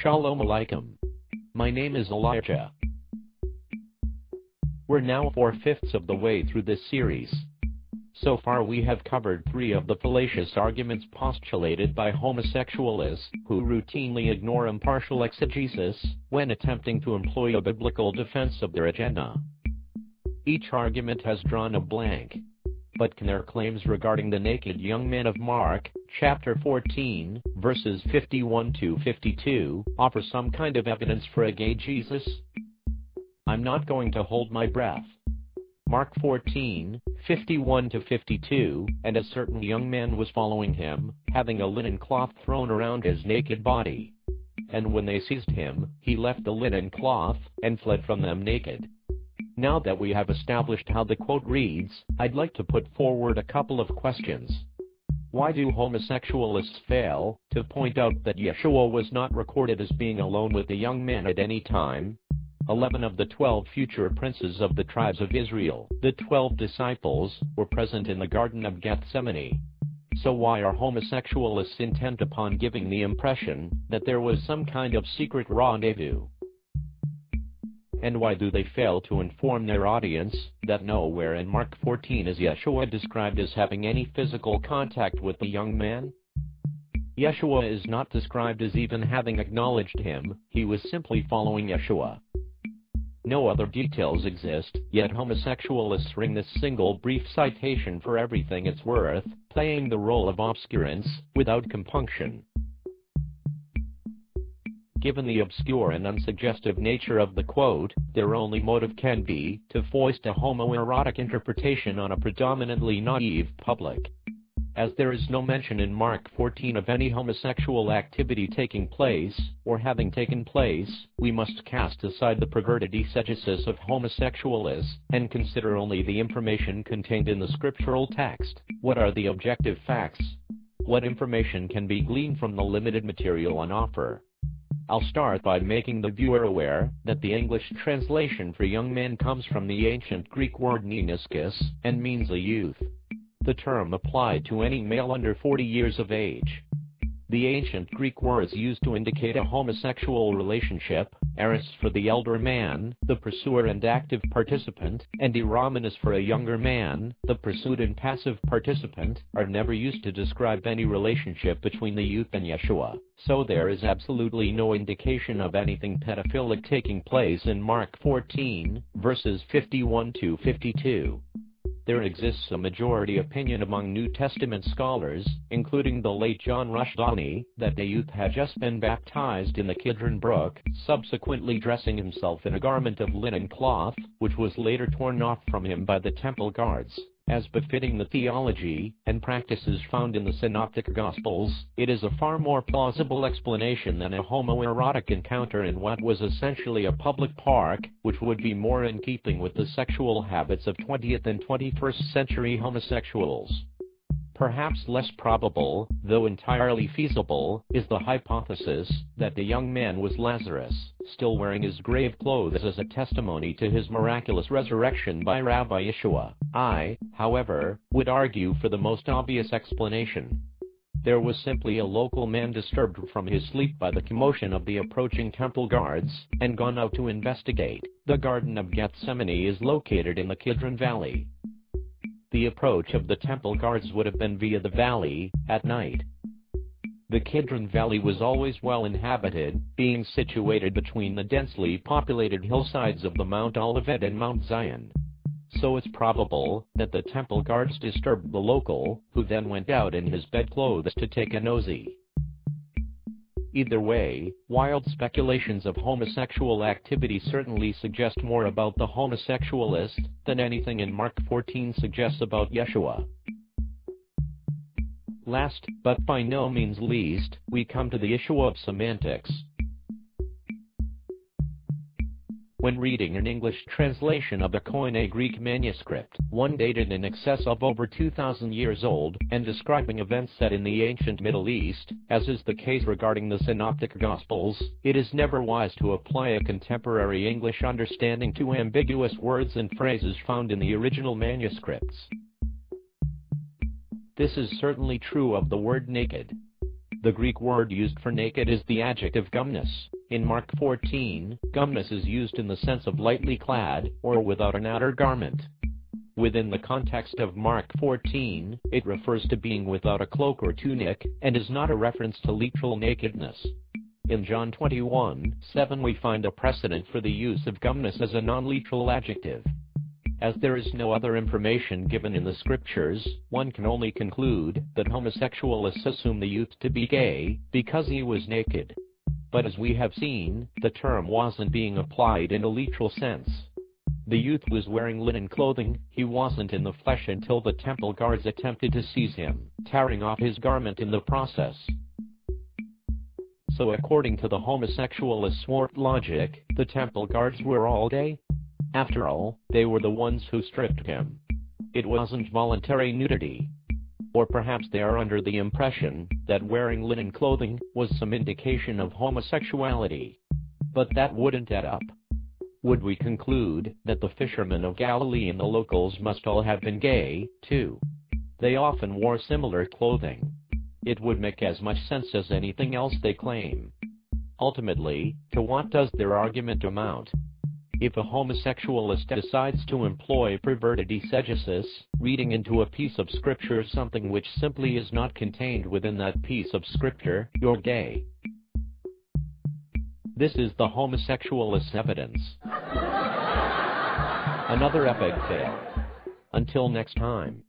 Shalom Alaikum. My name is Elijah. We're now 4/5 of the way through this series. So far we have covered 3 of the fallacious arguments postulated by homosexualists who routinely ignore impartial exegesis when attempting to employ a biblical defense of their agenda. Each argument has drawn a blank. But can their claims regarding the naked young men of Mark, chapter 14, verses 51 to 52, offer some kind of evidence for a gay Jesus? I'm not going to hold my breath. Mark 14, 51 to 52, and a certain young man was following him, having a linen cloth thrown around his naked body. And when they seized him, he left the linen cloth, and fled from them naked. Now that we have established how the quote reads, I'd like to put forward a couple of questions. Why do homosexualists fail to point out that Yeshua was not recorded as being alone with the young men at any time? 11 of the 12 future princes of the tribes of Israel, the 12 disciples, were present in the Garden of Gethsemane. So why are homosexualists intent upon giving the impression that there was some kind of secret rendezvous? And why do they fail to inform their audience that nowhere in Mark 14 is Yeshua described as having any physical contact with the young man? Yeshua is not described as even having acknowledged him, he was simply following Yeshua. No other details exist, yet homosexualists ring this single brief citation for everything it's worth, playing the role of obscurance, without compunction. Given the obscure and unsuggestive nature of the quote, their only motive can be to foist a homoerotic interpretation on a predominantly naive public. As there is no mention in Mark 14 of any homosexual activity taking place, or having taken place, we must cast aside the perverted exegesis of homosexualists, and consider only the information contained in the scriptural text. What are the objective facts? What information can be gleaned from the limited material on offer? I'll start by making the viewer aware that the English translation for young man comes from the ancient Greek word Neaniskos, and means a youth. The term applied to any male under 40 years of age. The ancient Greek words used to indicate a homosexual relationship, eros for the elder man, the pursuer and active participant, and eromenos for a younger man, the pursued and passive participant, are never used to describe any relationship between the youth and Yeshua. So there is absolutely no indication of anything pedophilic taking place in Mark 14, verses 51 to 52. There exists a majority opinion among New Testament scholars, including the late John Rushdani, that the youth had just been baptized in the Kidron brook, subsequently dressing himself in a garment of linen cloth, which was later torn off from him by the temple guards. As befitting the theology and practices found in the Synoptic Gospels, it is a far more plausible explanation than a homoerotic encounter in what was essentially a public park, which would be more in keeping with the sexual habits of 20th and 21st century homosexuals. Perhaps less probable, though entirely feasible, is the hypothesis that the young man was Lazarus, still wearing his grave clothes as a testimony to his miraculous resurrection by Rabbi Yeshua. I, however, would argue for the most obvious explanation. There was simply a local man disturbed from his sleep by the commotion of the approaching temple guards, and gone out to investigate. The Garden of Gethsemane is located in the Kidron Valley. The approach of the temple guards would have been via the valley, at night. The Kidron Valley was always well inhabited, being situated between the densely populated hillsides of the Mount Olivet and Mount Zion. So it's probable that the temple guards disturbed the local, who then went out in his bedclothes to take a nosy. Either way, wild speculations of homosexual activity certainly suggest more about the homosexualist than anything in Mark 14 suggests about Yeshua. Last, but by no means least, we come to the issue of semantics. When reading an English translation of a Koine Greek manuscript, one dated in excess of over 2,000 years old, and describing events set in the ancient Middle East, as is the case regarding the Synoptic Gospels, it is never wise to apply a contemporary English understanding to ambiguous words and phrases found in the original manuscripts. This is certainly true of the word naked. The Greek word used for naked is the adjective gumnos. In Mark 14, gumnos is used in the sense of lightly clad, or without an outer garment. Within the context of Mark 14, it refers to being without a cloak or tunic, and is not a reference to literal nakedness. In John 21:7 we find a precedent for the use of gumnos as a non-literal adjective. As there is no other information given in the scriptures, one can only conclude that homosexualists assume the youth to be gay because he was naked. But as we have seen, the term wasn't being applied in a literal sense. The youth was wearing linen clothing, he wasn't in the flesh until the temple guards attempted to seize him, tearing off his garment in the process. So according to the homosexualist swart logic, the temple guards were all gay? After all, they were the ones who stripped him. It wasn't voluntary nudity. Or perhaps they are under the impression that wearing linen clothing was some indication of homosexuality. But that wouldn't add up. Would we conclude that the fishermen of Galilee and the locals must all have been gay, too? They often wore similar clothing. It would make as much sense as anything else they claim. Ultimately, to what does their argument amount? If a homosexualist decides to employ perverted exegesis, reading into a piece of scripture something which simply is not contained within that piece of scripture, you're gay. This is the homosexualist's evidence. Another epic fail. Until next time.